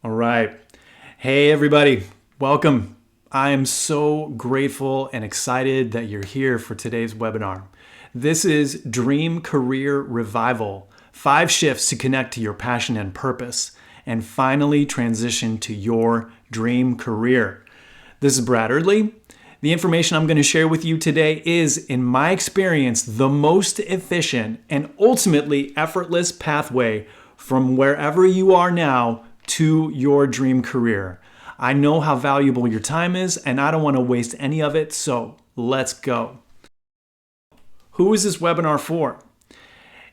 All right. Hey, everybody. Welcome. I am so grateful and excited that you're here for today's webinar. This is Dream Career Revival, 5 shifts to connect to your passion and purpose and finally transition to your dream career. This is Brad Eardley. The information I'm going to share with you today is, in my experience, the most efficient and ultimately effortless pathway from wherever you are now to your dream career. I know how valuable your time is, and I don't want to waste any of it, so let's go. Who is this webinar for?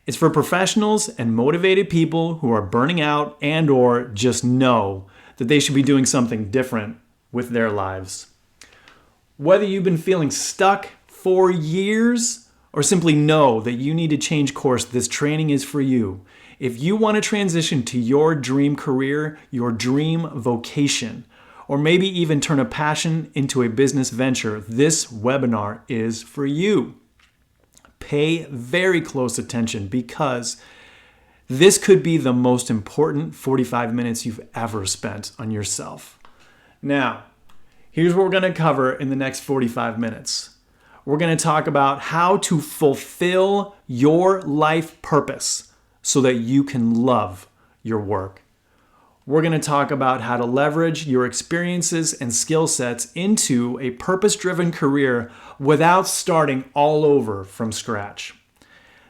It's for professionals and motivated people who are burning out and or just know that they should be doing something different with their lives. Whether you've been feeling stuck for years or simply know that you need to change course, this training is for you. If you want to transition to your dream career, your dream vocation, or maybe even turn a passion into a business venture, this webinar is for you. Pay very close attention because this could be the most important 45 minutes you've ever spent on yourself. Now, here's what we're going to cover in the next 45 minutes. We're going to talk about how to fulfill your life purpose so that you can love your work. We're going to talk about how to leverage your experiences and skill sets into a purpose-driven career without starting all over from scratch.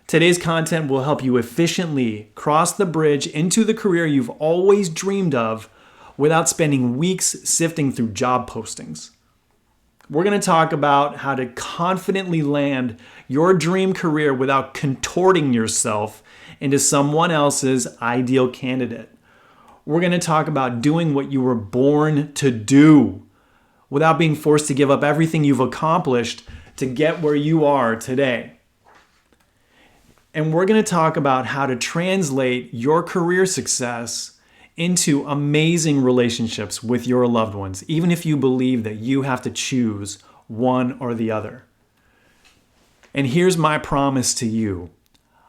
Today's content will help you efficiently cross the bridge into the career you've always dreamed of without spending weeks sifting through job postings. We're going to talk about how to confidently land your dream career without contorting yourself into someone else's ideal candidate. We're going to talk about doing what you were born to do without being forced to give up everything you've accomplished to get where you are today. And we're going to talk about how to translate your career success into amazing relationships with your loved ones, even if you believe that you have to choose one or the other. And here's my promise to you.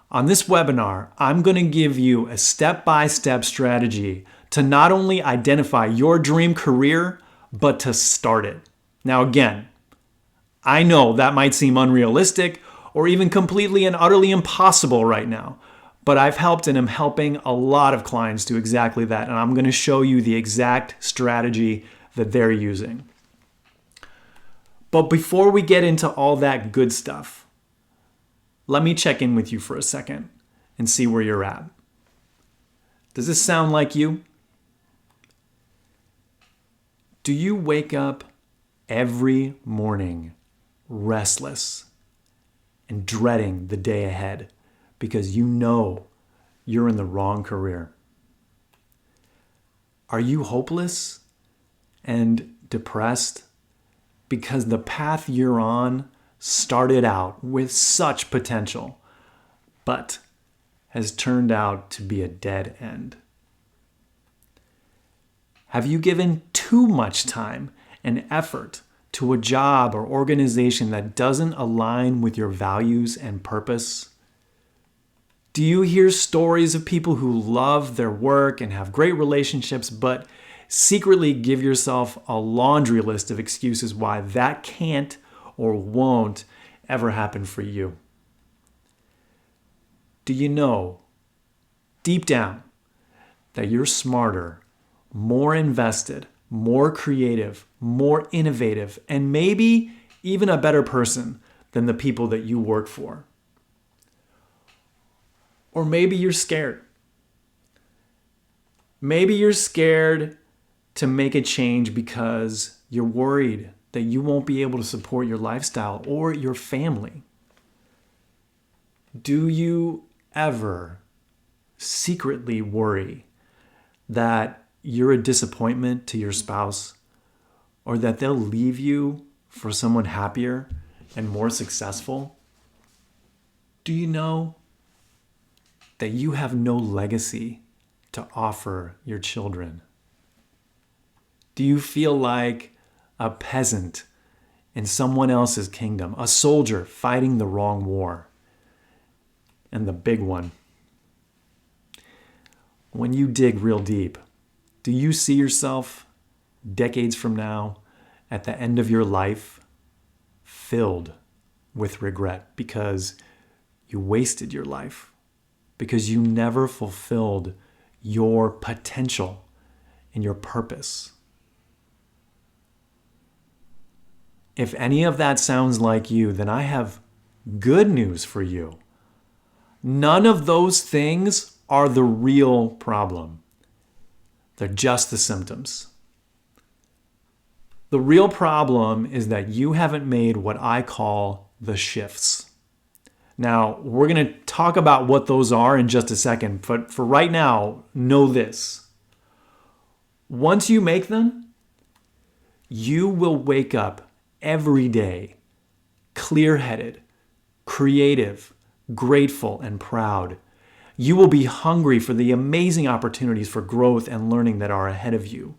On this webinar, I'm going to give you a step-by-step strategy to not only identify your dream career, but to start it. Now again, I know that might seem unrealistic or even completely and utterly impossible right now, but I've helped and am helping a lot of clients do exactly that, and I'm going to show you the exact strategy that they're using. But before we get into all that good stuff, let me check in with you for a second and see where you're at. Does this sound like you? Do you wake up every morning restless and dreading the day ahead because you know you're in the wrong career? Are you hopeless and depressed because the path you're on started out with such potential, but has turned out to be a dead end? Have you given too much time and effort to a job or organization that doesn't align with your values and purpose? Do you hear stories of people who love their work and have great relationships, but secretly give yourself a laundry list of excuses why that can't or won't ever happen for you? Do you know, deep down, that you're smarter, more invested, more creative, more innovative, and maybe even a better person than the people that you work for? Or maybe you're scared. Maybe you're scared to make a change because you're worried that you won't be able to support your lifestyle or your family. Do you ever secretly worry that you're a disappointment to your spouse or that they'll leave you for someone happier and more successful? Do you know that you have no legacy to offer your children? Do you feel like a peasant in someone else's kingdom, a soldier fighting the wrong war? And the big one, when you dig real deep, Do you see yourself decades from now at the end of your life filled with regret because you wasted your life, because you never fulfilled your potential and your purpose? If any of that sounds like you, then I have good news for you. None of those things are the real problem. They're just the symptoms. The real problem is that you haven't made what I call the shifts. Now, we're going to talk about what those are in just a second, but for right now, know this. Once you make them, you will wake up every day clear-headed, creative, grateful, and proud. You will be hungry for the amazing opportunities for growth and learning that are ahead of you.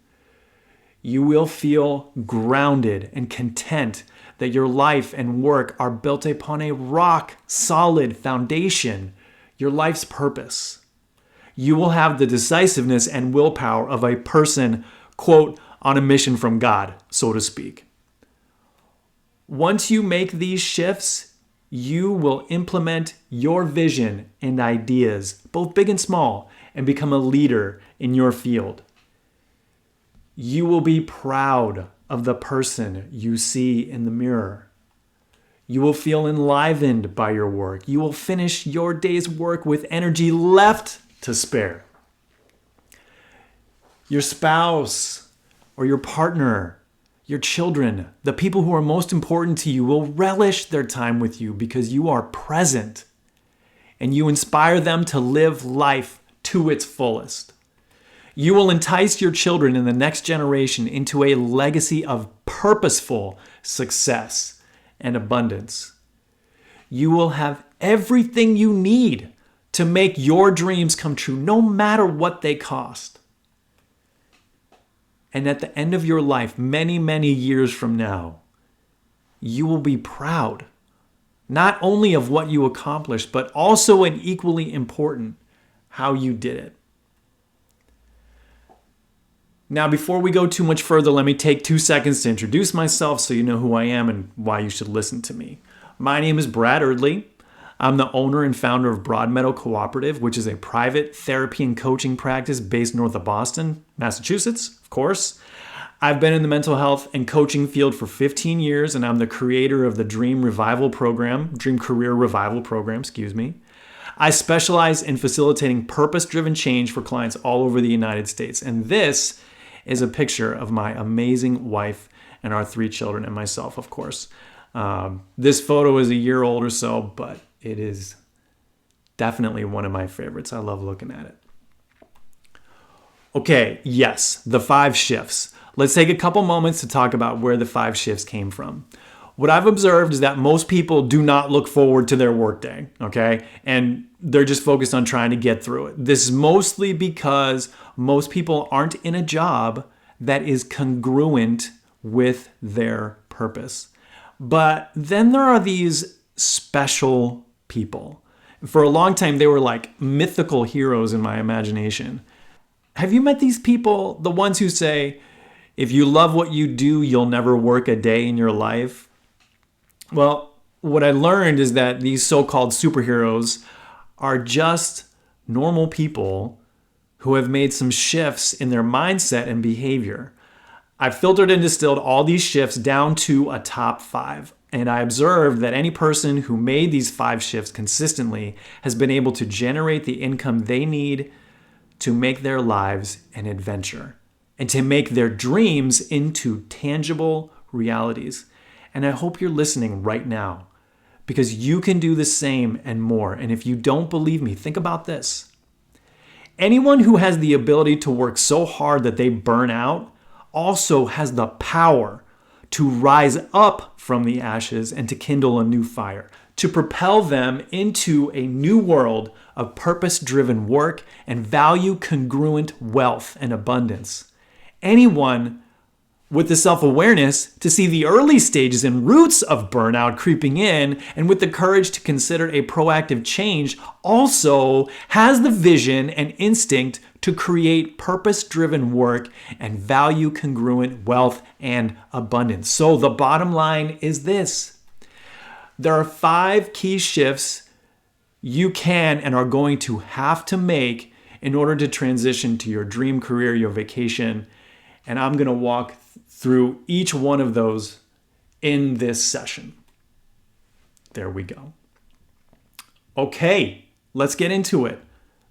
You will feel grounded and content that your life and work are built upon a rock-solid foundation, your life's purpose. You will have the decisiveness and willpower of a person, quote, on a mission from God, so to speak. Once you make these shifts, you will implement your vision and ideas, both big and small, and become a leader in your field. You will be proud of the person you see in the mirror. You will feel enlivened by your work. You will finish your day's work with energy left to spare. Your spouse or your partner, your children, the people who are most important to you will relish their time with you because you are present and you inspire them to live life to its fullest. You will entice your children in the next generation into a legacy of purposeful success and abundance. You will have everything you need to make your dreams come true, no matter what they cost. And at the end of your life, many, many years from now, you will be proud, not only of what you accomplished, but also, and equally important, how you did it. Now, before we go too much further, let me take 2 seconds to introduce myself so you know who I am and why you should listen to me. My name is Brad Eardley. I'm the owner and founder of Broadmeadow Cooperative, which is a private therapy and coaching practice based north of Boston, Massachusetts, of course. I've been in the mental health and coaching field for 15 years, and I'm the creator of the Dream Career Revival Program, I specialize in facilitating purpose-driven change for clients all over the United States, and this is a picture of my amazing wife and our 3 children and myself, of course. This photo is a year old or so, but it is definitely one of my favorites. I love looking at it. Okay, yes, the 5 shifts. Let's take a couple moments to talk about where the 5 shifts came from. What I've observed is that most people do not look forward to their workday, okay? And they're just focused on trying to get through it. This is mostly because most people aren't in a job that is congruent with their purpose. But then there are these special people. For a long time, they were like mythical heroes in my imagination. Have you met these people, the ones who say, if you love what you do, you'll never work a day in your life? Well, what I learned is that these so-called superheroes are just normal people who have made some shifts in their mindset and behavior. I filtered and distilled all these shifts down to a top 5. And I observed that any person who made these 5 shifts consistently has been able to generate the income they need to make their lives an adventure and to make their dreams into tangible realities. And I hope you're listening right now because you can do the same and more. And if you don't believe me, think about this. Anyone who has the ability to work so hard that they burn out also has the power to rise up from the ashes and to kindle a new fire, to propel them into a new world of purpose-driven work and value-congruent wealth and abundance. Anyone with the self-awareness to see the early stages and roots of burnout creeping in, and with the courage to consider a proactive change, also has the vision and instinct to to create purpose-driven work and value-congruent wealth and abundance. So the bottom line is this. There are 5 key shifts you can and are going to have to make in order to transition to your dream career, your vacation. And I'm going to walk through each one of those in this session. There we go. Okay, let's get into it.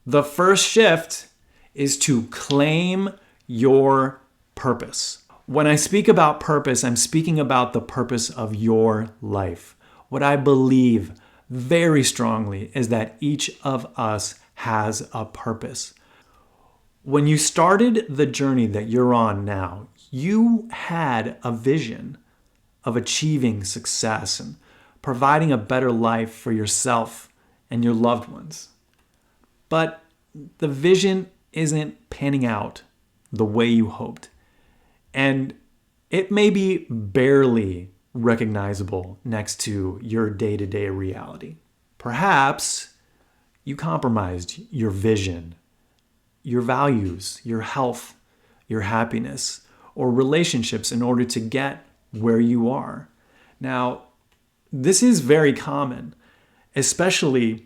The first shift is to claim your purpose. When I speak about purpose, I'm speaking about the purpose of your life. What I believe very strongly is that each of us has a purpose. When you started the journey that you're on now, you had a vision of achieving success and providing a better life for yourself and your loved ones. But the vision isn't panning out the way you hoped. And it may be barely recognizable next to your day-to-day reality. Perhaps you compromised your vision, your values, your health, your happiness, or relationships in order to get where you are. Now, this is very common, especially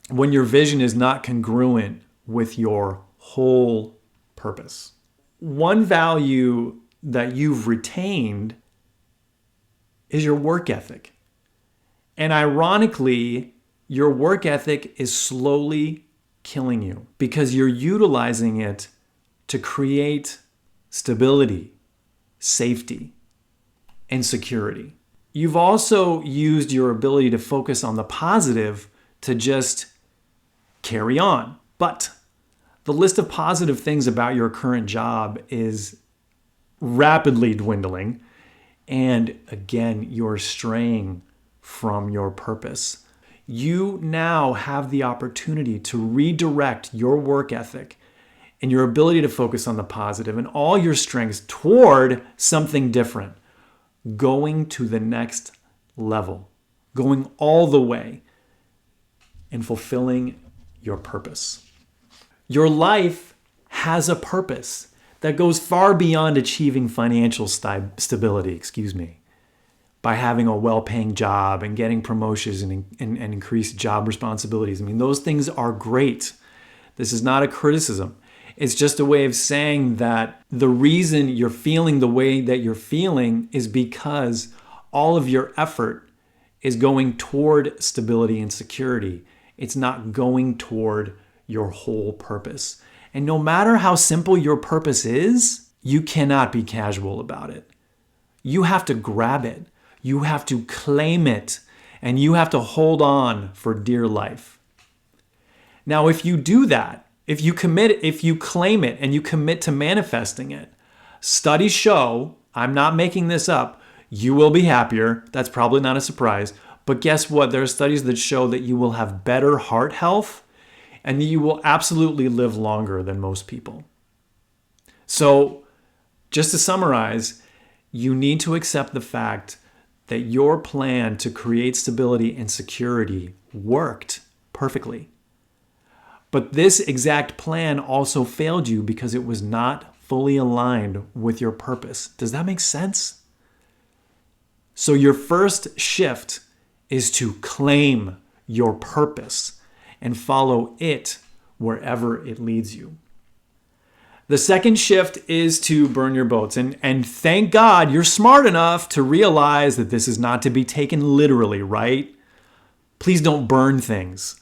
when your vision is not congruent with your whole purpose. One value that you've retained is your work ethic. And ironically, your work ethic is slowly killing you because you're utilizing it to create stability, safety, and security. You've also used your ability to focus on the positive to just carry on. But the list of positive things about your current job is rapidly dwindling. And again, you're straying from your purpose. You now have the opportunity to redirect your work ethic and your ability to focus on the positive and all your strengths toward something different, going to the next level, going all the way and fulfilling your purpose. Your life has a purpose that goes far beyond achieving financial stability, by having a well-paying job and getting promotions and increased job responsibilities. I mean, those things are great. This is not a criticism. It's just a way of saying that the reason you're feeling the way that you're feeling is because all of your effort is going toward stability and security. It's not going toward your whole purpose. And no matter how simple your purpose is, you cannot be casual about it. You have to grab it. You have to claim it. And you have to hold on for dear life. Now, if you do that, if you claim it and you commit to manifesting it, studies show, I'm not making this up, you will be happier. That's probably not a surprise. But guess what? There are studies that show that you will have better heart health and you will absolutely live longer than most people. So, just to summarize, you need to accept the fact that your plan to create stability and security worked perfectly. But this exact plan also failed you because it was not fully aligned with your purpose. Does that make sense? So your first shift is to claim your purpose and follow it wherever it leads you. The second shift is to burn your boats. And thank God you're smart enough to realize that this is not to be taken literally, right? Please don't burn things.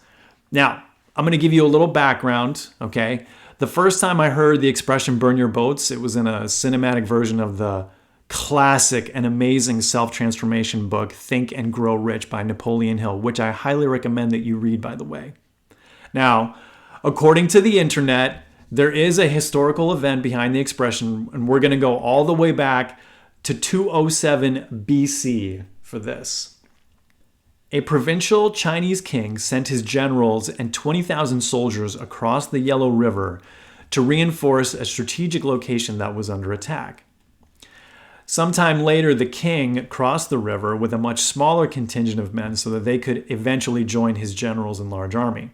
Now, I'm going to give you a little background, okay? The first time I heard the expression burn your boats, it was in a cinematic version of the classic and amazing self-transformation book, Think and Grow Rich by Napoleon Hill, which I highly recommend that you read, by the way. Now, according to the internet, there is a historical event behind the expression, and we're going to go all the way back to 207 BC for this. A provincial Chinese king sent his generals and 20,000 soldiers across the Yellow River to reinforce a strategic location that was under attack. Sometime later, the king crossed the river with a much smaller contingent of men so that they could eventually join his generals and large army.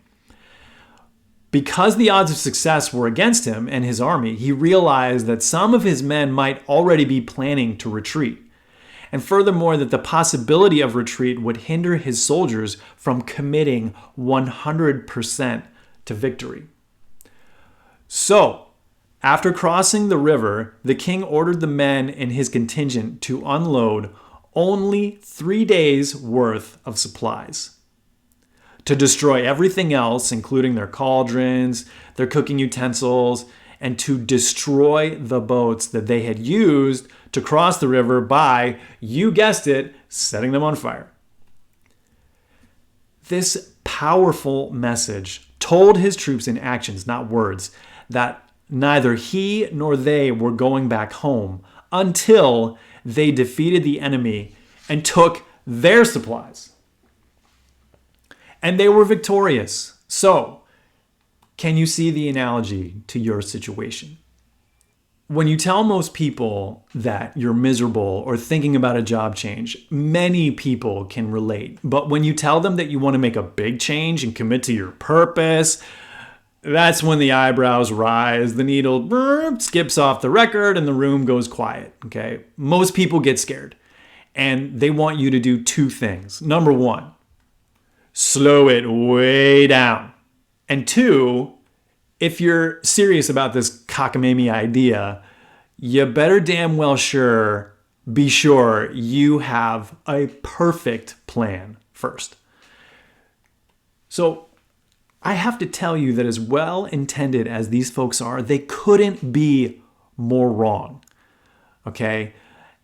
Because the odds of success were against him and his army, he realized that some of his men might already be planning to retreat. And furthermore, that the possibility of retreat would hinder his soldiers from committing 100% to victory. So, after crossing the river, the king ordered the men in his contingent to unload only 3 days' worth of supplies, to destroy everything else, including their cauldrons, their cooking utensils, and to destroy the boats that they had used to cross the river by, you guessed it, setting them on fire. This powerful message told his troops in actions, not words, that neither he nor they were going back home until they defeated the enemy and took their supplies. And they were victorious. So, can you see the analogy to your situation? When you tell most people that you're miserable or thinking about a job change, many people can relate. But when you tell them that you want to make a big change and commit to your purpose, that's when the eyebrows rise, the needle skips off the record, and the room goes quiet. Okay? Most people get scared, and they want you to do two things. Number one, slow it way down. And two, if you're serious about this cockamamie idea, you better damn well be sure you have a perfect plan first. So I have to tell you that as well intended as these folks are, they couldn't be more wrong. Okay?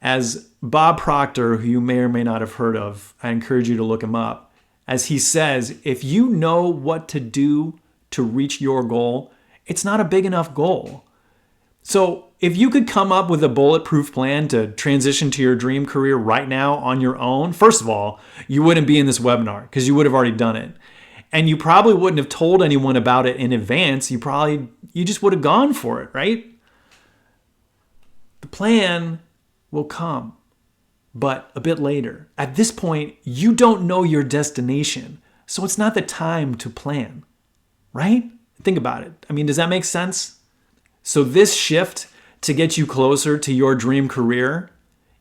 As Bob Proctor, who you may or may not have heard of, I encourage you to look him up. As he says, if you know what to do to reach your goal, it's not a big enough goal. So if you could come up with a bulletproof plan to transition to your dream career right now on your own, first of all, you wouldn't be in this webinar because you would have already done it. And you probably wouldn't have told anyone about it in advance. You just would have gone for it, right? The plan will come, but a bit later. At this point, you don't know your destination, so it's not the time to plan, right? Think about it. I mean, does that make sense? So this shift to get you closer to your dream career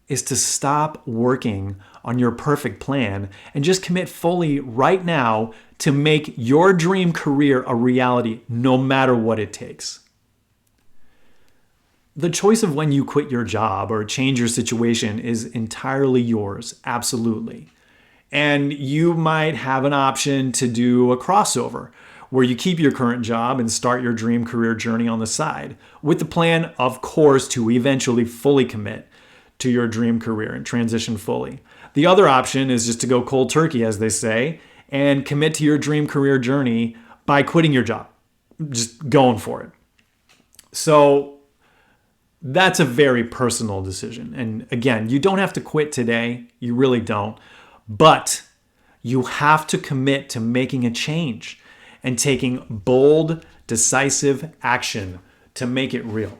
is to stop working on your perfect plan and just commit fully right now to make your dream career a reality, no matter what it takes. The choice of when you quit your job or change your situation is entirely yours, absolutely. And you might have an option to do a crossover where you keep your current job and start your dream career journey on the side, with the plan, of course, to eventually fully commit to your dream career and transition fully. The other option is just to go cold turkey, as they say, and commit to your dream career journey by quitting your job, just going for it. So that's a very personal decision. And again, you don't have to quit today. You really don't. But you have to commit to making a change and taking bold, decisive action to make it real.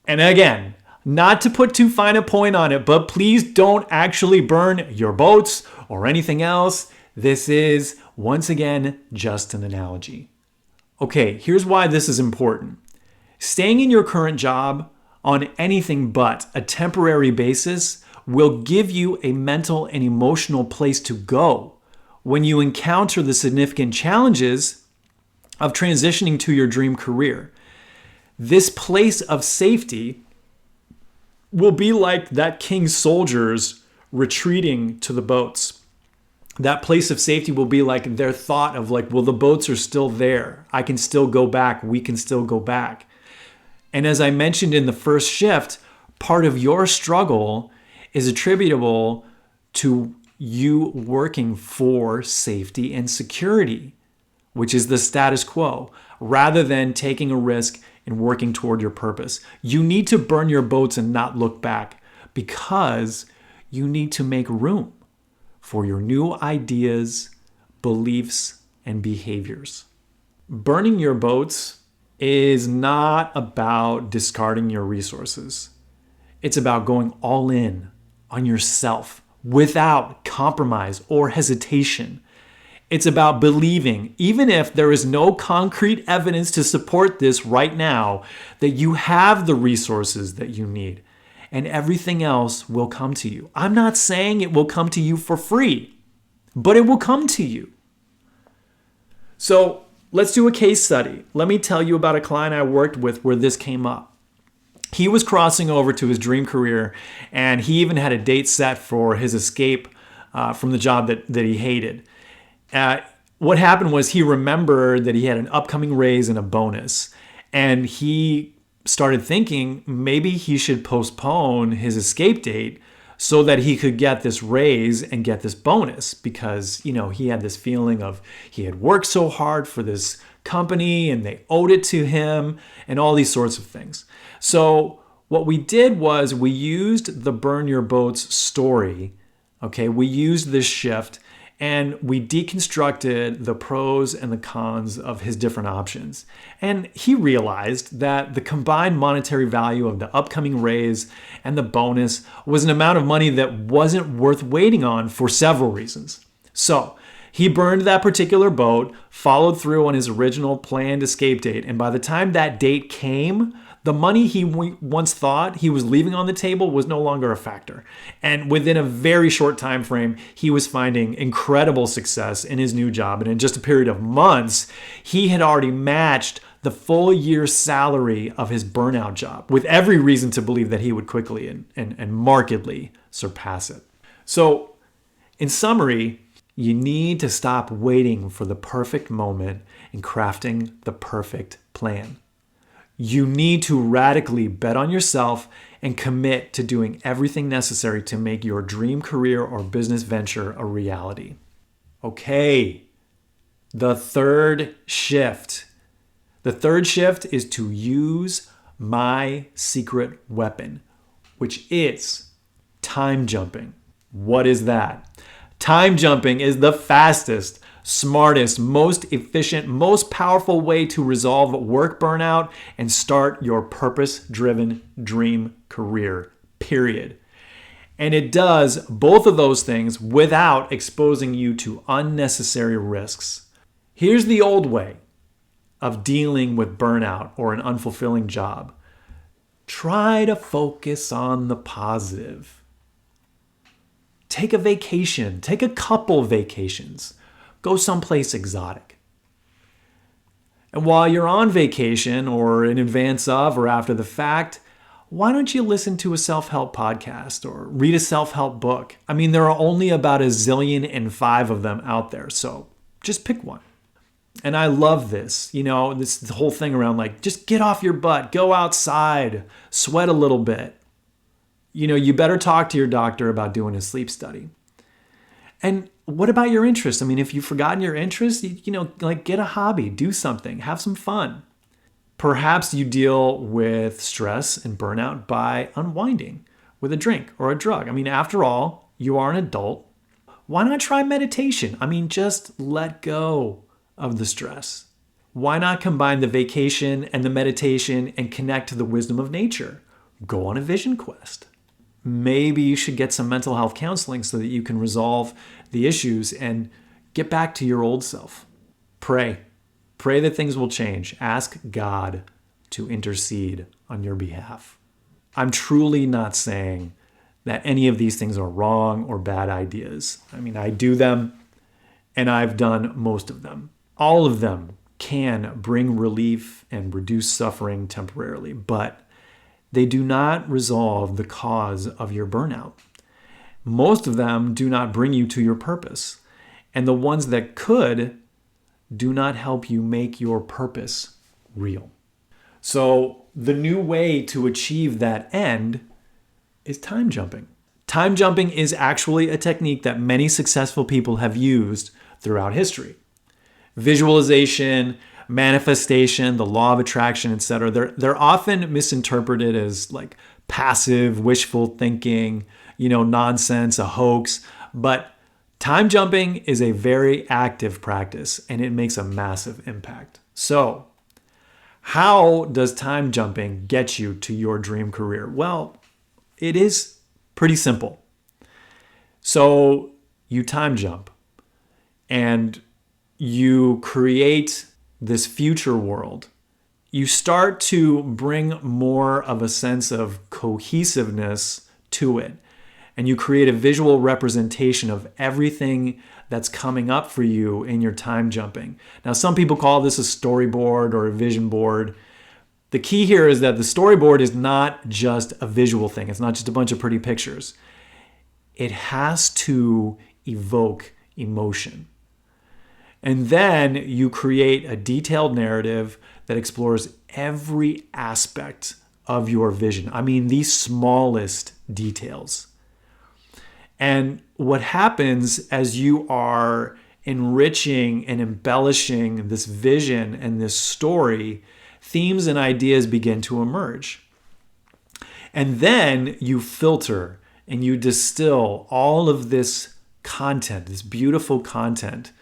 And again, not to put too fine a point on it, but please don't actually burn your boats or anything else. This is, once again, just an analogy. Okay, here's why this is important. Staying in your current job on anything but a temporary basis will give you a mental and emotional place to go when you encounter the significant challenges of transitioning to your dream career. This place of safety will be like that king's soldiers retreating to the boats. That place of safety will be like their thought of like, well, the boats are still there. I can still go back. We can still go back. And as I mentioned in the first shift, part of your struggle is attributable to you working for safety and security, which is the status quo, rather than taking a risk and working toward your purpose. You need to burn your boats and not look back because you need to make room for your new ideas, beliefs, and behaviors. Burning your boats is not about discarding your resources. It's about going all in on yourself without compromise or hesitation. It's about believing, even if there is no concrete evidence to support this right now, that you have the resources that you need and everything else will come to you. I'm not saying it will come to you for free, but it will come to you. So let's do a case study. Let me tell you about a client I worked with where this came up. He was crossing over to his dream career, and he even had a date set for his escape from the job that he hated. What happened was he remembered that he had an upcoming raise and a bonus, and he started thinking maybe he should postpone his escape date so that he could get this raise and get this bonus, because he had this feeling of he had worked so hard for this company and they owed it to him and all these sorts of things. So what we did was we used the Burn Your Boats story. Okay, we used this shift and we deconstructed the pros and the cons of his different options. And he realized that the combined monetary value of the upcoming raise and the bonus was an amount of money that wasn't worth waiting on for several reasons. So he burned that particular boat, followed through on his original planned escape date, and by the time that date came, the money he once thought he was leaving on the table was no longer a factor. And within a very short time frame, he was finding incredible success in his new job. And in just a period of months, he had already matched the full year's salary of his burnout job, with every reason to believe that he would quickly and markedly surpass it. So, in summary, you need to stop waiting for the perfect moment and crafting the perfect plan. You need to radically bet on yourself and commit to doing everything necessary to make your dream career or business venture a reality. Okay, the third shift. The third shift is to use my secret weapon, which is time jumping. What is that? Time jumping is the fastest, smartest, most efficient, most powerful way to resolve work burnout and start your purpose-driven dream career, period. And it does both of those things without exposing you to unnecessary risks. Here's the old way of dealing with burnout or an unfulfilling job. Try to focus on the positive. Take a vacation. Take a couple vacations. Go someplace exotic. And while you're on vacation or in advance of or after the fact, why don't you listen to a self-help podcast or read a self-help book? I mean, there are only about 1,000,005 of them out there, so just pick one. And I love this, this whole thing around just get off your butt, go outside, sweat a little bit. You better talk to your doctor about doing a sleep study. And what about your interest? I mean, if you've forgotten your interest, get a hobby, do something, have some fun. Perhaps you deal with stress and burnout by unwinding with a drink or a drug. I mean, after all, you are an adult. Why not try meditation? I mean, just let go of the stress. Why not combine the vacation and the meditation and connect to the wisdom of nature? Go on a vision quest. Maybe you should get some mental health counseling so that you can resolve the issues and get back to your old self. Pray. Pray that things will change. Ask God to intercede on your behalf. I'm truly not saying that any of these things are wrong or bad ideas. I mean, I do them and I've done most of them. All of them can bring relief and reduce suffering temporarily, but they do not resolve the cause of your burnout. Most of them do not bring you to your purpose. And the ones that could do not help you make your purpose real. So the new way to achieve that end is time jumping. Time jumping is actually a technique that many successful people have used throughout history. Visualization, manifestation, the law of attraction, etc. They're often misinterpreted as passive, wishful thinking, nonsense, a hoax. But time jumping is a very active practice and it makes a massive impact. So, how does time jumping get you to your dream career? Well, it is pretty simple. So, you time jump and you create this future world, you start to bring more of a sense of cohesiveness to it. And you create a visual representation of everything that's coming up for you in your time jumping. Now, some people call this a storyboard or a vision board. The key here is that the storyboard is not just a visual thing. It's not just a bunch of pretty pictures. It has to evoke emotion. And then you create a detailed narrative that explores every aspect of your vision. I mean, the smallest details. And what happens as you are enriching and embellishing this vision and this story, themes and ideas begin to emerge. And then you filter and you distill all of this content, this beautiful content,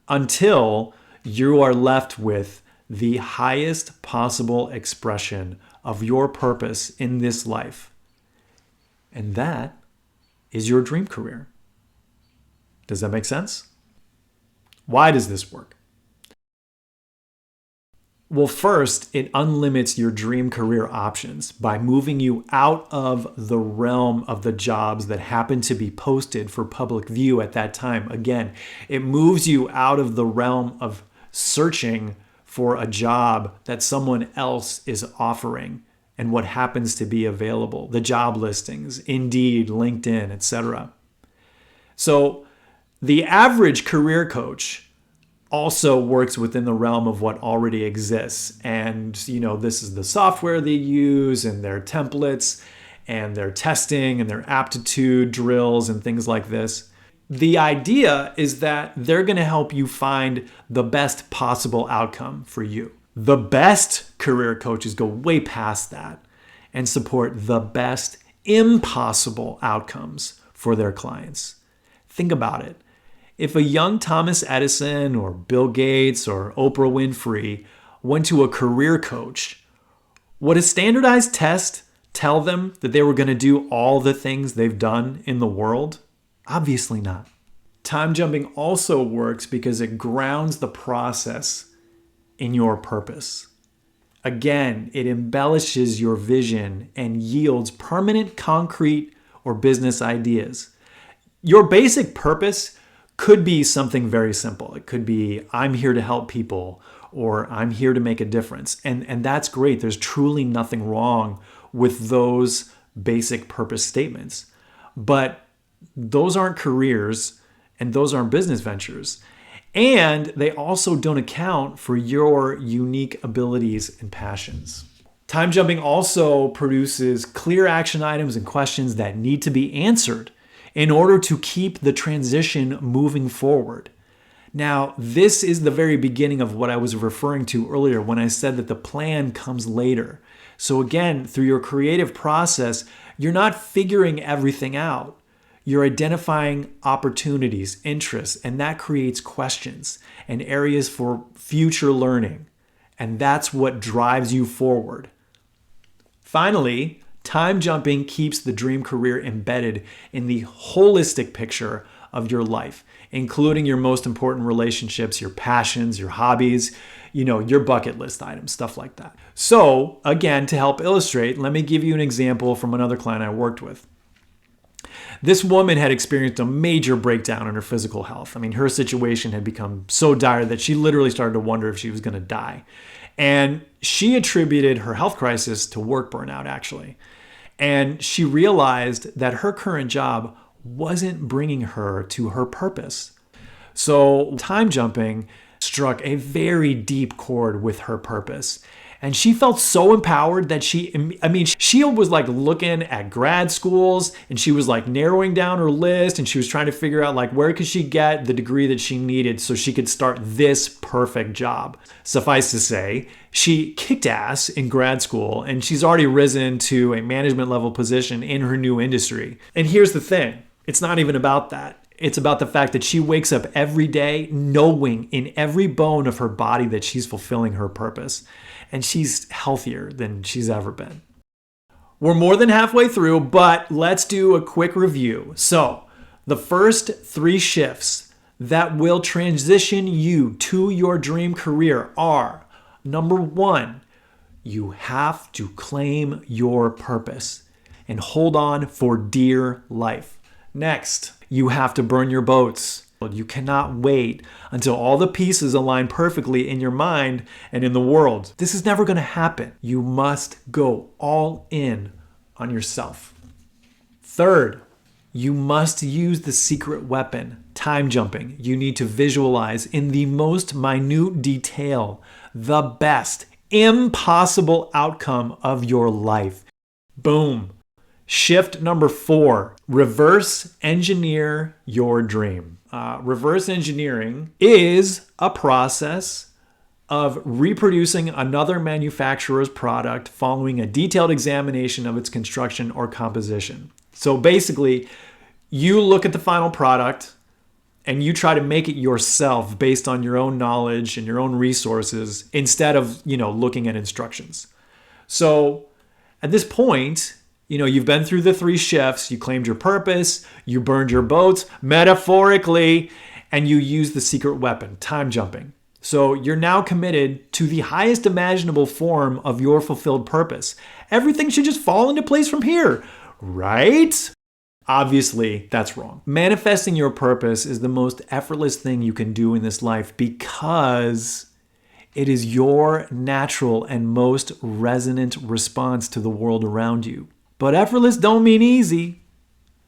until you are left with the highest possible expression of your purpose in this life. And that is your dream career. Does that make sense? Why does this work? Well, first, it unlimits your dream career options by moving you out of the realm of the jobs that happen to be posted for public view at that time. Again, it moves you out of the realm of searching for a job that someone else is offering and what happens to be available, the job listings, Indeed, LinkedIn, etc. So the average career coach also works within the realm of what already exists. And, this is the software they use and their templates and their testing and their aptitude drills and things like this. The idea is that they're going to help you find the best possible outcome for you. The best career coaches go way past that and support the best impossible outcomes for their clients. Think about it. If a young Thomas Edison or Bill Gates or Oprah Winfrey went to a career coach, would a standardized test tell them that they were going to do all the things they've done in the world? Obviously not. Time jumping also works because it grounds the process in your purpose. Again, it embellishes your vision and yields permanent, concrete, or business ideas. Your basic purpose could be something very simple. It could be, I'm here to help people, or I'm here to make a difference. And that's great. There's truly nothing wrong with those basic purpose statements. But those aren't careers and those aren't business ventures. And they also don't account for your unique abilities and passions. Time jumping also produces clear action items and questions that need to be answered in order to keep the transition moving forward. Now, this is the very beginning of what I was referring to earlier when I said that the plan comes later. So again, through your creative process, you're not figuring everything out. You're identifying opportunities, interests, and that creates questions and areas for future learning. And that's what drives you forward. Finally, time jumping keeps the dream career embedded in the holistic picture of your life, including your most important relationships, your passions, your hobbies, your bucket list items, stuff like that. So again, to help illustrate, let me give you an example from another client I worked with. This woman had experienced a major breakdown in her physical health. I mean, her situation had become so dire that she literally started to wonder if she was going to die. And she attributed her health crisis to work burnout, actually. And she realized that her current job wasn't bringing her to her purpose. So time jumping struck a very deep chord with her purpose. And she felt so empowered that she was like looking at grad schools and she was like narrowing down her list and she was trying to figure out like where could she get the degree that she needed so she could start this perfect job. Suffice to say, she kicked ass in grad school and she's already risen to a management level position in her new industry. And here's the thing, it's not even about that. It's about the fact that she wakes up every day knowing in every bone of her body that she's fulfilling her purpose. And she's healthier than she's ever been. We're more than halfway through, but let's do a quick review. So, the first 3 shifts that will transition you to your dream career are: number one, you have to claim your purpose and hold on for dear life. Next, you have to burn your boats. You cannot wait until all the pieces align perfectly in your mind and in the world. This is never going to happen. You must go all in on yourself. Third, you must use the secret weapon, time jumping. You need to visualize in the most minute detail the best impossible outcome of your life. Boom. Shift number 4, reverse engineer your dream. Reverse engineering is a process of reproducing another manufacturer's product following a detailed examination of its construction or composition. So basically, you look at the final product and you try to make it yourself based on your own knowledge and your own resources instead of, looking at instructions. So at this point, you've been through the 3 shifts, you claimed your purpose, you burned your boats, metaphorically, and you used the secret weapon, time jumping. So you're now committed to the highest imaginable form of your fulfilled purpose. Everything should just fall into place from here, right? Obviously, that's wrong. Manifesting your purpose is the most effortless thing you can do in this life because it is your natural and most resonant response to the world around you. But effortless don't mean easy.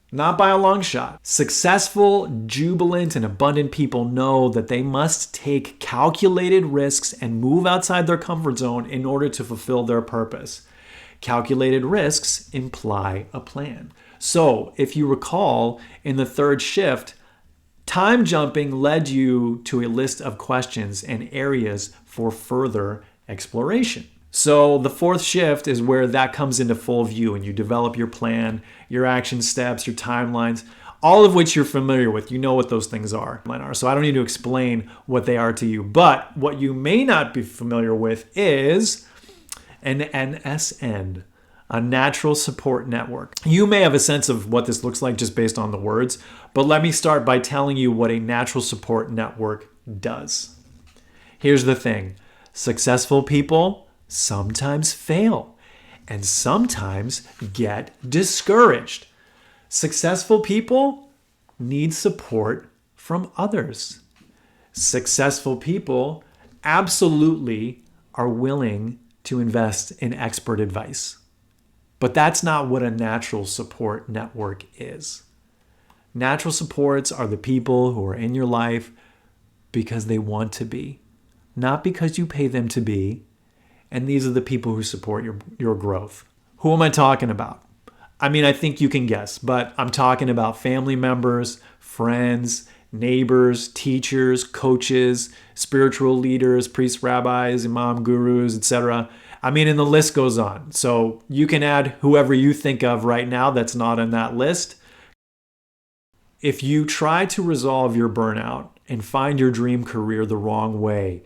Not by a long shot. Successful, jubilant, and abundant people know that they must take calculated risks and move outside their comfort zone in order to fulfill their purpose. Calculated risks imply a plan. So, if you recall, in the 3rd shift, time jumping led you to a list of questions and areas for further exploration. So the 4th shift is where that comes into full view and you develop your plan, your action steps, your timelines, all of which you're familiar with. You know what those things are. So I don't need to explain what they are to you. But what you may not be familiar with is an NSN, a natural support network. You may have a sense of what this looks like just based on the words, but let me start by telling you what a natural support network does. Here's the thing. Successful people sometimes fail and sometimes get discouraged. Successful people need support from others. Successful people absolutely are willing to invest in expert advice. But that's not what a natural support network is. Natural supports are the people who are in your life because they want to be, not because you pay them to be. And these are the people who support your growth. Who am I talking about? I think you can guess, but I'm talking about family members, friends, neighbors, teachers, coaches, spiritual leaders, priests, rabbis, imam, gurus, etc. And the list goes on. So you can add whoever you think of right now that's not on that list. If you try to resolve your burnout and find your dream career the wrong way,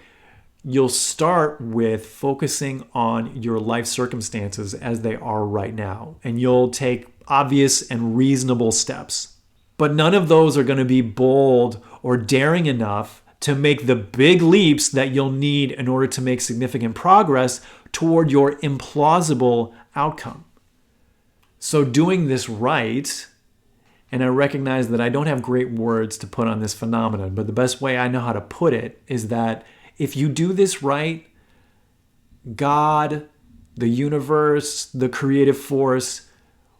you'll start with focusing on your life circumstances as they are right now, and you'll take obvious and reasonable steps. But none of those are going to be bold or daring enough to make the big leaps that you'll need in order to make significant progress toward your implausible outcome. So doing this right, and I recognize that I don't have great words to put on this phenomenon, but the best way I know how to put it is that if you do this right, God, the universe, the creative force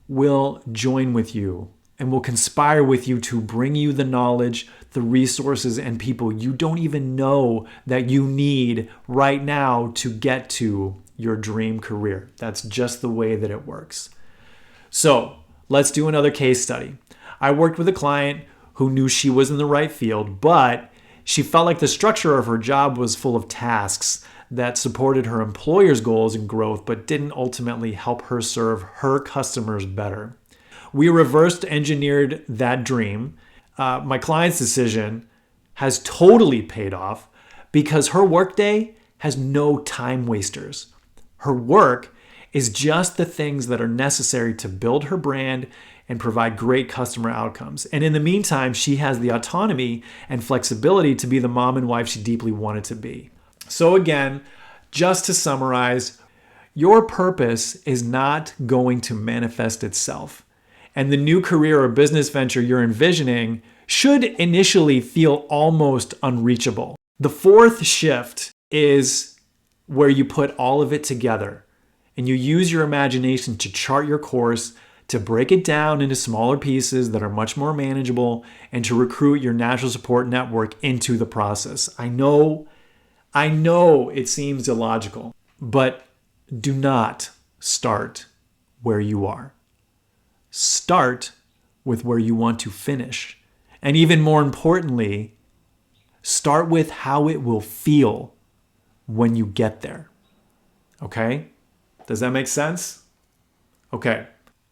will join with you and will conspire with you to bring you the knowledge, the resources, and people you don't even know that you need right now to get to your dream career. That's just the way that it works. So let's do another case study. I worked with a client who knew she was in the right field, but she felt like the structure of her job was full of tasks that supported her employer's goals and growth, but didn't ultimately help her serve her customers better. We reversed engineered that dream. My client's decision has totally paid off because her workday has no time wasters. Her work is just the things that are necessary to build her brand and provide great customer outcomes. And in the meantime, she has the autonomy and flexibility to be the mom and wife she deeply wanted to be. So again, just to summarize, your purpose is not going to manifest itself. And the new career or business venture you're envisioning should initially feel almost unreachable. The fourth shift is where you put all of it together and you use your imagination to chart your course, to break it down into smaller pieces that are much more manageable, and to recruit your natural support network into the process. I know it seems illogical, but do not start where you are. Start with where you want to finish. And even more importantly, start with how it will feel when you get there. Okay? Does that make sense? Okay.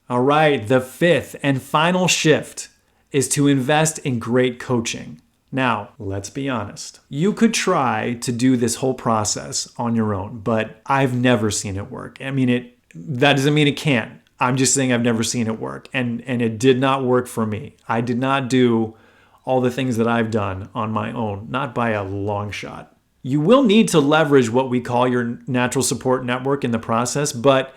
All right. The fifth and final shift is to invest in great coaching. Now, let's be honest. You could try to do this whole process on your own, but I've never seen it work. I mean, that doesn't mean it can't. I'm just saying I've never seen it work. And it did not work for me. I did not do all the things that I've done on my own, not by a long shot. You will need to leverage what we call your natural support network in the process, but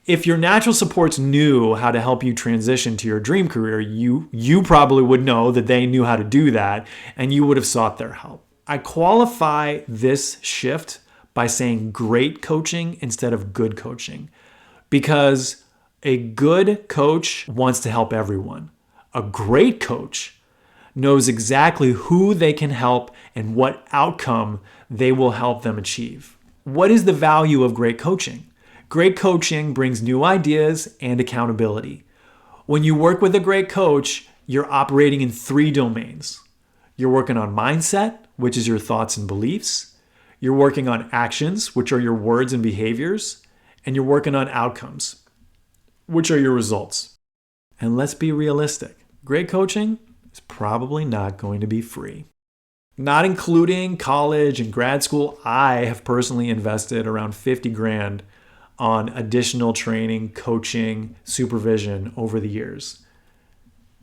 if your natural supports knew how to help you transition to your dream career, you probably would know that they knew how to do that, and you would have sought their help. I qualify this shift by saying great coaching instead of good coaching, because a good coach wants to help everyone. A great coach knows exactly who they can help and what outcome they will help them achieve. What is the value of great coaching? Great coaching brings new ideas and accountability. When you work with a great coach, you're operating in 3 domains. You're working on mindset, which is your thoughts and beliefs. You're working on actions, which are your words and behaviors. And you're working on outcomes, which are your results. And let's be realistic. Great coaching is probably not going to be free. Not including college and grad school, I have personally invested around 50 grand on additional training, coaching, supervision over the years.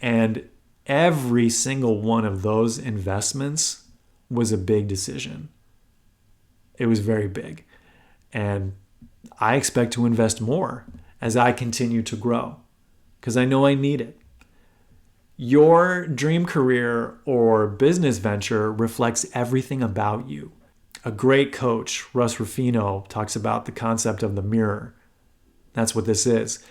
And every single one of those investments was a big decision. It was very big. And I expect to invest more as I continue to grow because I know I need it. Your dream career or business venture reflects everything about you. A great coach, Russ Ruffino, talks about the concept of the mirror. That's what this is.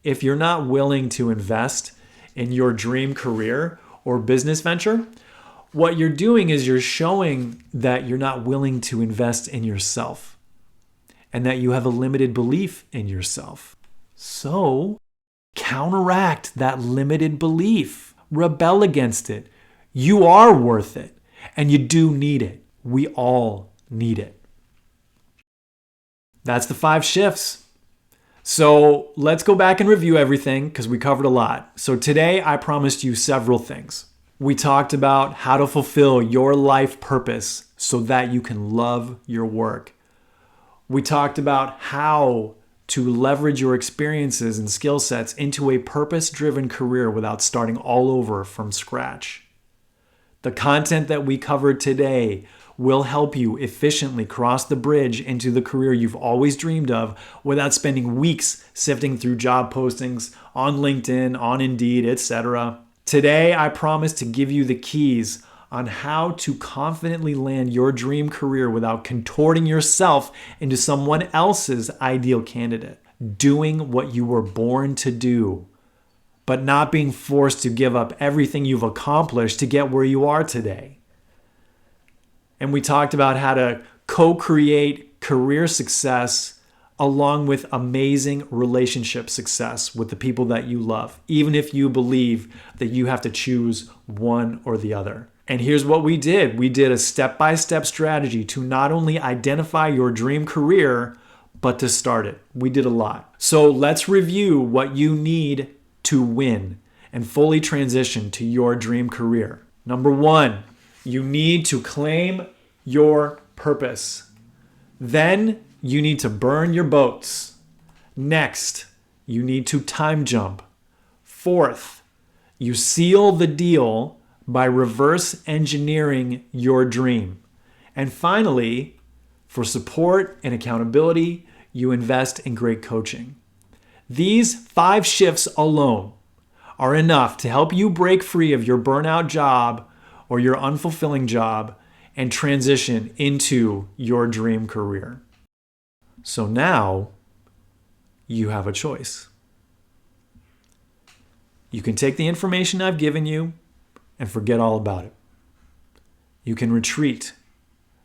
If you're not willing to invest in your dream career or business venture, what you're doing is you're showing that you're not willing to invest in yourself and that you have a limited belief in yourself. So, counteract that limited belief. Rebel against it. You are worth it, and you do need it. We all need it. That's the 5 shifts. So let's go back and review everything because we covered a lot. So today I promised you several things. We talked about how to fulfill your life purpose so that you can love your work. We talked about how to leverage your experiences and skill sets into a purpose-driven career without starting all over from scratch. The content that we covered today will help you efficiently cross the bridge into the career you've always dreamed of without spending weeks sifting through job postings on LinkedIn, on Indeed, etc. Today, I promise to give you the keys on how to confidently land your dream career without contorting yourself into someone else's ideal candidate. Doing what you were born to do, but not being forced to give up everything you've accomplished to get where you are today. And we talked about how to co-create career success along with amazing relationship success with the people that you love, even if you believe that you have to choose one or the other. And here's what we did. We did a step-by-step strategy to not only identify your dream career, but to start it. We did a lot. So let's review what you need to win and fully transition to your dream career. Number 1, you need to claim your purpose. Then you need to burn your boats. Next, you need to time jump. Fourth, you seal the deal by reverse engineering your dream. And finally, for support and accountability, you invest in great coaching. These 5 shifts alone are enough to help you break free of your burnout job or your unfulfilling job and transition into your dream career. So now you have a choice. You can take the information I've given you and forget all about it. You can retreat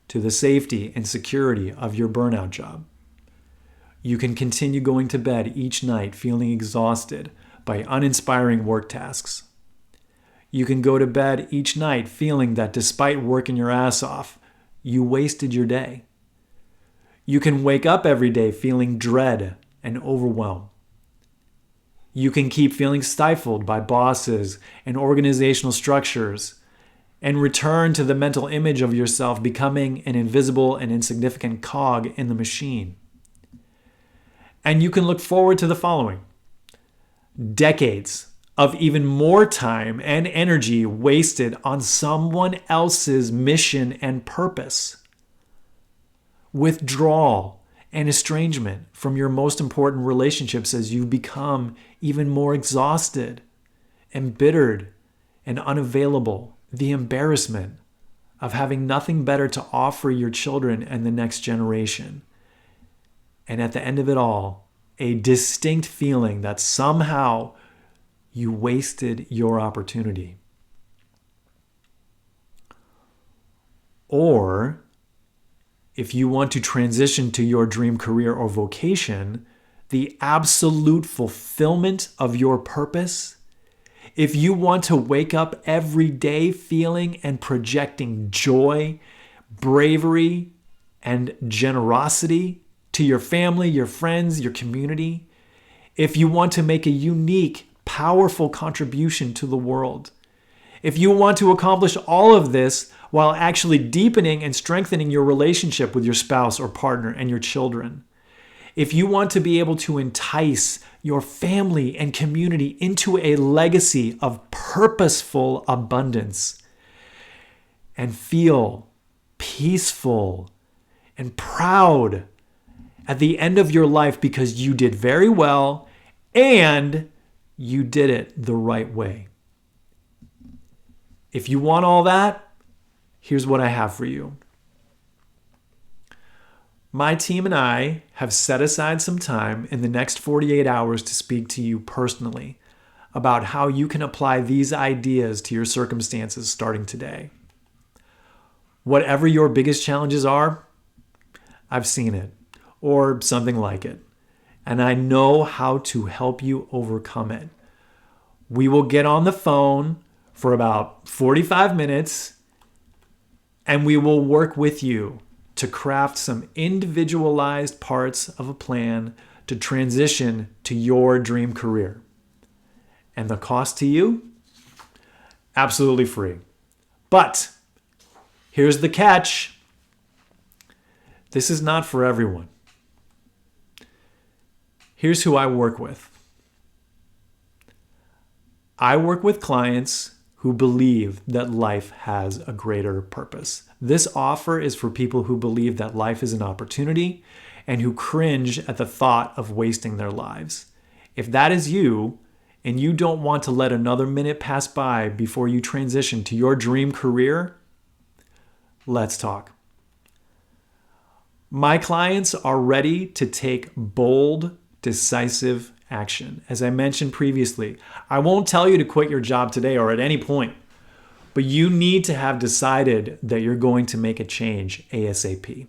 to the safety and security of your burnout job. You can continue going to bed each night feeling exhausted by uninspiring work tasks. You can go to bed each night feeling that despite working your ass off, you wasted your day. You can wake up every day feeling dread and overwhelm. You can keep feeling stifled by bosses and organizational structures and return to the mental image of yourself becoming an invisible and insignificant cog in the machine. And you can look forward to the following: decades of even more time and energy wasted on someone else's mission and purpose. Withdrawal and estrangement from your most important relationships as you become even more exhausted, embittered, and unavailable. The embarrassment of having nothing better to offer your children and the next generation. And at the end of it all, a distinct feeling that somehow you wasted your opportunity. Or if you want to transition to your dream career or vocation, the absolute fulfillment of your purpose, if you want to wake up every day feeling and projecting joy, bravery, and generosity to your family, your friends, your community, if you want to make a unique, powerful contribution to the world, if you want to accomplish all of this while actually deepening and strengthening your relationship with your spouse or partner and your children, if you want to be able to entice your family and community into a legacy of purposeful abundance and feel peaceful and proud at the end of your life because you did very well and you did it the right way. If you want all that, here's what I have for you. My team and I have set aside some time in the next 48 hours to speak to you personally about how you can apply these ideas to your circumstances starting today. Whatever your biggest challenges are, I've seen it, or something like it, and I know how to help you overcome it. We will get on the phone for about 45 minutes, and we will work with you to craft some individualized parts of a plan to transition to your dream career. And the cost to you? Absolutely free. But here's the catch. This is not for everyone. Here's who I work with. I work with clients who believe that life has a greater purpose. This offer is for people who believe that life is an opportunity and who cringe at the thought of wasting their lives. If that is you, and you don't want to let another minute pass by before you transition to your dream career, let's talk. My clients are ready to take bold, decisive action. As I mentioned previously, I won't tell you to quit your job today or at any point, but you need to have decided that you're going to make a change ASAP.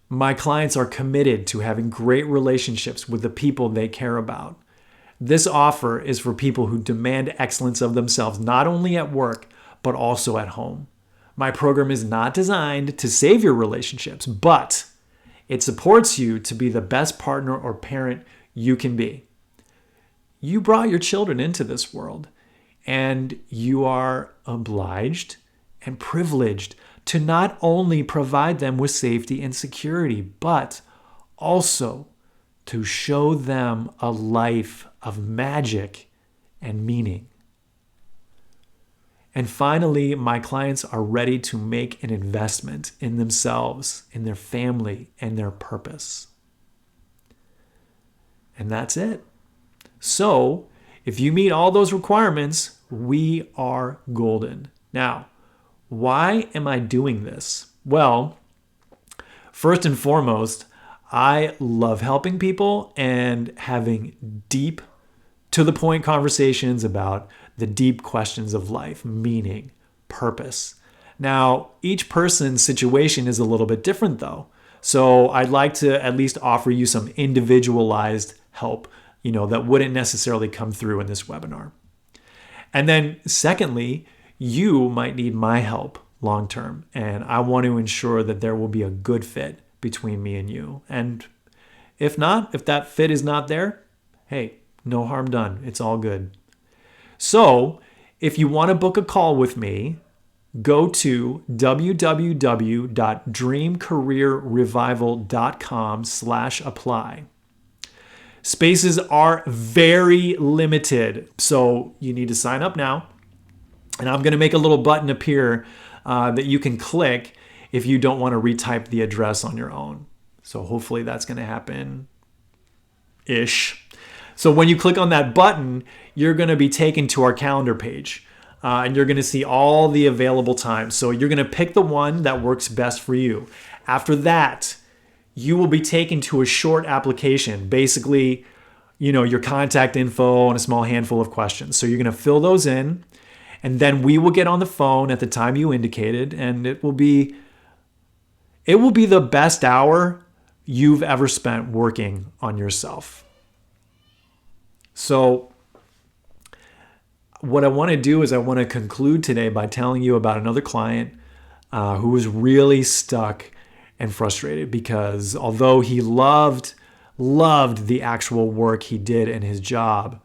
My clients are committed to having great relationships with the people they care about. This offer is for people who demand excellence of themselves, not only at work, but also at home. My program is not designed to save your relationships, but it supports you to be the best partner or parent you can be. You brought your children into this world, and you are obliged and privileged to not only provide them with safety and security, but also to show them a life of magic and meaning. And finally, my clients are ready to make an investment in themselves, in their family, and their purpose. And that's it. So, if you meet all those requirements, we are golden. Now, why am I doing this? Well, first and foremost, I love helping people and having deep, to the point conversations about the deep questions of life, meaning, purpose. Now, each person's situation is a little bit different though. So I'd like to at least offer you some individualized help, that wouldn't necessarily come through in this webinar. And then secondly, you might need my help long term. And I want to ensure that there will be a good fit between me and you. And if not, if that fit is not there, hey, no harm done. It's all good. So if you want to book a call with me, go to www.dreamcareerrevival.com/apply. Spaces are very limited, so you need to sign up now. And I'm going to make a little button appear that you can click if you don't want to retype the address on your own. So hopefully that's going to happen-ish. So when you click on that button, you're going to be taken to our calendar page. And you're going to see all the available times. So you're going to pick the one that works best for you. After that, you will be taken to a short application. Basically, your contact info and a small handful of questions. So you're going to fill those in. And then we will get on the phone at the time you indicated. And it will be the best hour you've ever spent working on yourself. So what I want to do is I want to conclude today by telling you about another client who was really stuck and frustrated because although he loved the actual work he did in his job,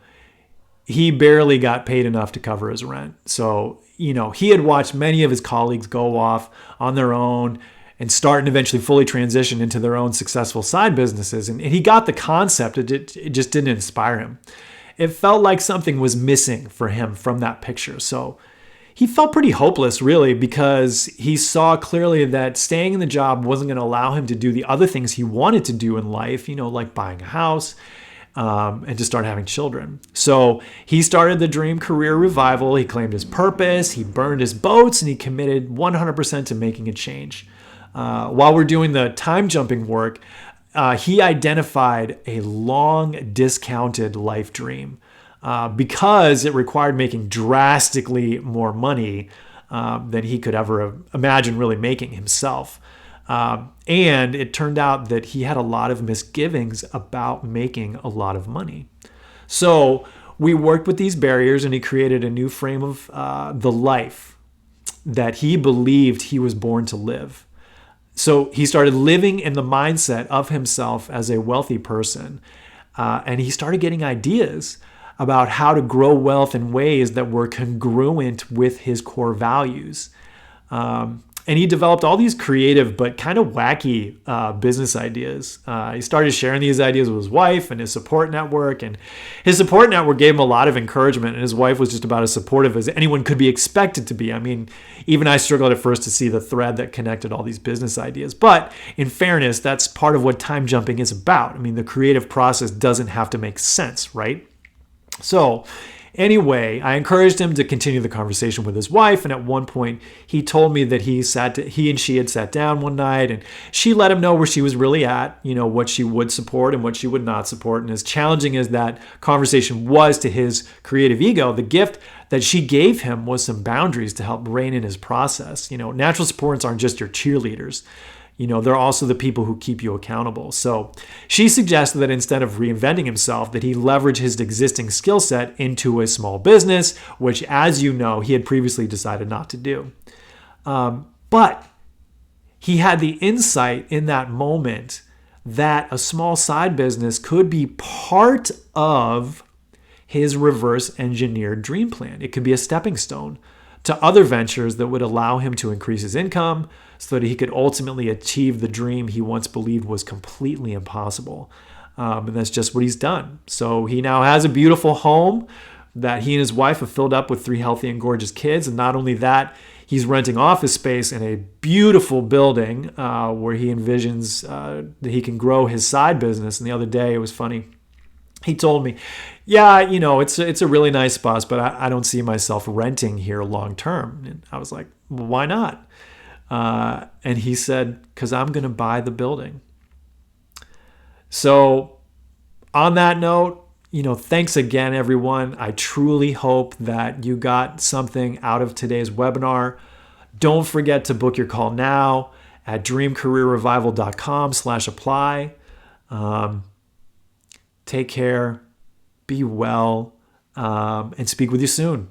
he barely got paid enough to cover his rent. So, he had watched many of his colleagues go off on their own and start and eventually fully transition into their own successful side businesses. And he got the concept. It just didn't inspire him. It felt like something was missing for him from that picture. So he felt pretty hopeless, really, because he saw clearly that staying in the job wasn't going to allow him to do the other things he wanted to do in life, like buying a house and to start having children. So he started the Dream Career Revival. He claimed his purpose. He burned his boats, and he committed 100% to making a change. While we're doing the time jumping work, he identified a long discounted life dream because it required making drastically more money than he could ever imagine really making himself. And it turned out that he had a lot of misgivings about making a lot of money. So we worked with these barriers and he created a new frame of the life that he believed he was born to live. So he started living in the mindset of himself as a wealthy person. And he started getting ideas about how to grow wealth in ways that were congruent with his core values. And he developed all these creative but kind of wacky business ideas. He started sharing these ideas with his wife and his support network. And his support network gave him a lot of encouragement. And his wife was just about as supportive as anyone could be expected to be. I mean, even I struggled at first to see the thread that connected all these business ideas. But in fairness, that's part of what time jumping is about. I mean, the creative process doesn't have to make sense, right? So anyway, I encouraged him to continue the conversation with his wife. And at one point, he told me that he and she had sat down one night and she let him know where she was really at, what she would support and what she would not support. And as challenging as that conversation was to his creative ego, the gift that she gave him was some boundaries to help rein in his process. Natural supporters aren't just your cheerleaders. They're also the people who keep you accountable. So she suggested that instead of reinventing himself, that he leverage his existing skill set into a small business, which, as you know, he had previously decided not to do. But he had the insight in that moment that a small side business could be part of his reverse engineered dream plan. It could be a stepping stone to other ventures that would allow him to increase his income so that he could ultimately achieve the dream he once believed was completely impossible. And that's just what he's done. So he now has a beautiful home that he and his wife have filled up with 3 healthy and gorgeous kids. And not only that, he's renting office space in a beautiful building where he envisions that he can grow his side business. And the other day, it was funny. He told me, yeah, it's a really nice spot, but I don't see myself renting here long term. And I was like, well, why not? And he said, because I'm going to buy the building. So on that note, thanks again, everyone. I truly hope that you got something out of today's webinar. Don't forget to book your call now at dreamcareerrevival.com/apply. Take care, be well, and speak with you soon.